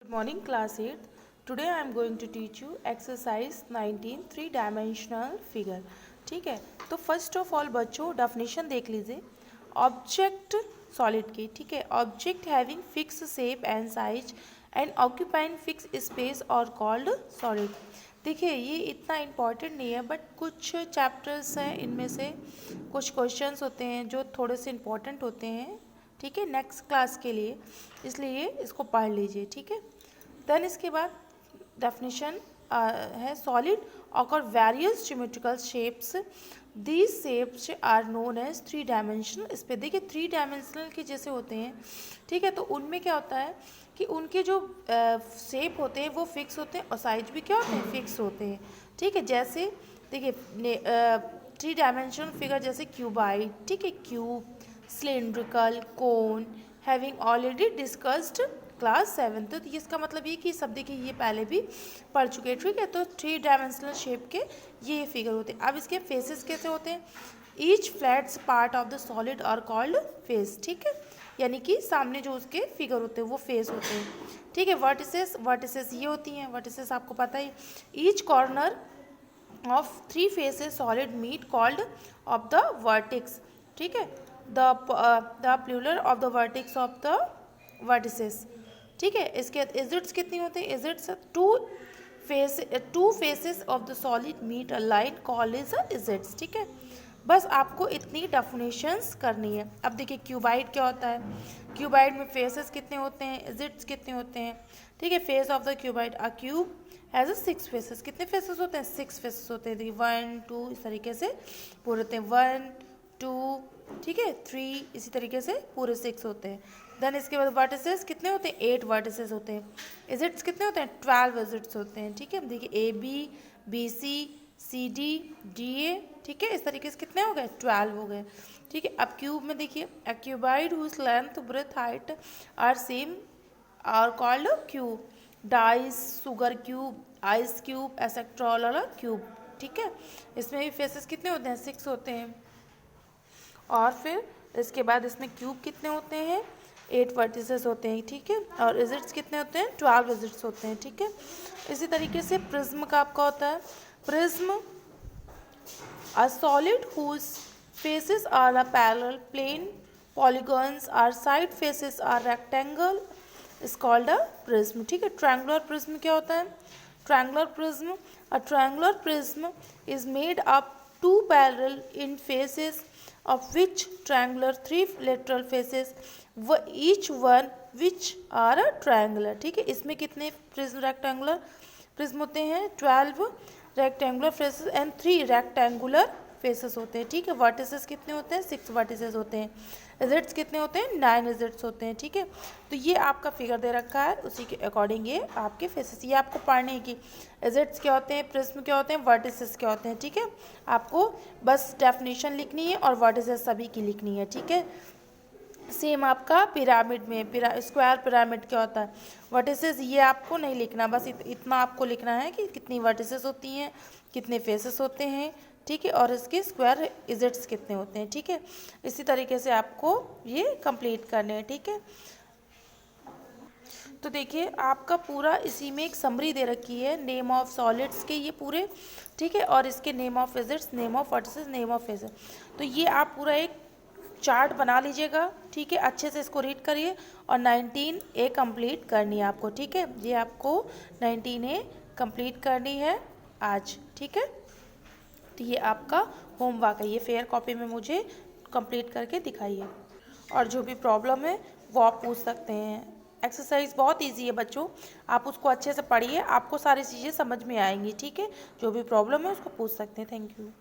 Good morning, class 8th. Today I am going to teach you exercise 19 3 dimensional figure. ठीक है, तो first of all बच्चों definition देख लीजिए ऑब्जेक्ट सॉलिड की. ठीक है, object having fix shape and size and occupying fix space और कॉल्ड सॉलिड. देखिए ये इतना इम्पॉर्टेंट नहीं है बट कुछ चैप्टर्स हैं इनमें से कुछ क्वेश्चंस होते हैं जो थोड़े से इम्पॉर्टेंट होते हैं. ठीक है, नेक्स्ट क्लास के लिए, इसलिए इसको पढ़ लीजिए. ठीक है, देन इसके बाद डेफिनेशन है solid occur various geometrical shapes. These shapes are known as three dimensional. इस पे देखिए थ्री डायमेंशनल के जैसे होते हैं. ठीक है, तो उनमें क्या होता है कि उनके जो शेप होते हैं वो फिक्स होते हैं और साइज भी क्या होते हैं, फिक्स होते हैं. ठीक है, जैसे देखिए थ्री डायमेंशनल फिगर जैसे क्यूबाइड. ठीक है, क्यूब, सिलेंड्रिकल, कोन, हैविंग ऑलरेडी डिस्कस्ड क्लास 7. तो इसका मतलब ये कि सब देखिए ये पहले भी पढ़ चुके हैं. ठीक है, तो थ्री डायमेंशनल शेप के ये फिगर होते हैं. अब इसके फेसेस कैसे होते हैं. Each flats part of the solid are called face. ठीक है, यानी कि सामने जो उसके फिगर होते हैं वो फेस होते हैं. ठीक है, वर्टिसेस ये होती हैं. वर्टिसेस आपको पता ही, each corner of three faces solid meet called of the vertex. ठीक है, the plural of the vertex of the vertices. ठीक है, इसके इजिट्स कितनी होते हैं. Edges two faces of the solid meet a line called is edges. ठीक है, बस आपको इतनी डेफिनेशंस करनी है. अब देखिए क्यूबाइड क्या होता है. क्यूबाइड में फेसेस कितने होते हैं, इजिट्स कितने होते हैं. ठीक है, face of the cuboid a cube has 6 faces. कितने फेसेस होते हैं, 6 फेसेस होते हैं. देखिए 1 2 इस तरीके से पूरे होते हैं. 1 2 ठीक है 3 इसी तरीके से पूरे 6 होते हैं. देन इसके बाद वर्टिसेस कितने होते हैं, 8 वर्टिसेस होते हैं. इजिट्स कितने होते हैं, 12 इजिट्स होते हैं. ठीक है, देखिए A B, B C, C D, D A. ठीक है, इस तरीके से कितने हो गए, 12 हो गए. ठीक है, अब क्यूब में देखिए a cuboid whose length breadth height are same are called cube. Dice, sugar cube, ice cube, etcetera वाला क्यूब. ठीक है, इसमें भी फेसेस कितने होते हैं, 6 होते हैं. और फिर इसके बाद इसमें क्यूब कितने होते हैं, 8 वर्टिसेस होते हैं. ठीक है, और इजिट्स कितने होते हैं, 12 इजिट्स होते हैं. ठीक है, इसी तरीके से प्रिज्म का आपका होता है. Prism a solid whose faces are a parallel plane, polygons are side faces are rectangle is called a prism. ठीक है, ट्रायंगुलर प्रिज्म क्या होता है. Triangular prism, a triangular prism is made up two parallel in faces of which triangular 3 lateral faces each one which are a triangular. ठीक है, इसमें कितने prism rectangular prism होते हैं, 12 rectangular faces and 3 rectangular faces होते हैं. ठीक है, वर्टिसेस कितने होते हैं, 6 वर्टिसेस होते हैं. इजिट्स कितने होते हैं, 9 इजिट्स होते हैं. ठीक है, तो ये आपका फिगर दे रखा है, उसी के अकॉर्डिंग ये आपके फेसेस, ये आपको पढ़ने हैं कि इजिट्स क्या होते हैं, प्रिज्म क्या होते हैं, वर्टिसेस क्या होते हैं. ठीक है, आपको बस डेफिनेशन लिखनी है और वर्टिसेस सभी की लिखनी है. ठीक है, सेम आपका पिरामिड में स्क्वायर पिरामिड क्या होता है, वर्टिसेस ये आपको नहीं लिखना, बस इतना आपको लिखना है कि कितनी वर्टिसेस होती हैं, कितने फेसेस होते हैं. ठीक है, और इसके स्क्वायर इजिट्स कितने होते हैं. ठीक है, इसी तरीके से आपको ये कंप्लीट करने हैं. ठीक है, तो देखिए आपका पूरा इसी में एक समरी दे रखी है, नेम ऑफ सॉलिड्स के ये पूरे. ठीक है, और इसके name of edges, name of vertices, name of faces. तो ये आप पूरा एक चार्ट बना लीजिएगा. ठीक है, अच्छे से इसको रीड करिए और 19A कंप्लीट करनी है आपको. ठीक है, ये आपको 19A कंप्लीट करनी है आज. ठीक है, तो ये आपका होमवर्क है, ये फेयर कॉपी में मुझे कंप्लीट करके दिखाइए. और जो भी प्रॉब्लम है वो आप पूछ सकते हैं. एक्सरसाइज बहुत इजी है बच्चों, आप उसको अच्छे से पढ़िए, आपको सारी चीज़ें समझ में आएंगी. ठीक है, जो भी प्रॉब्लम है उसको पूछ सकते हैं. Thank you.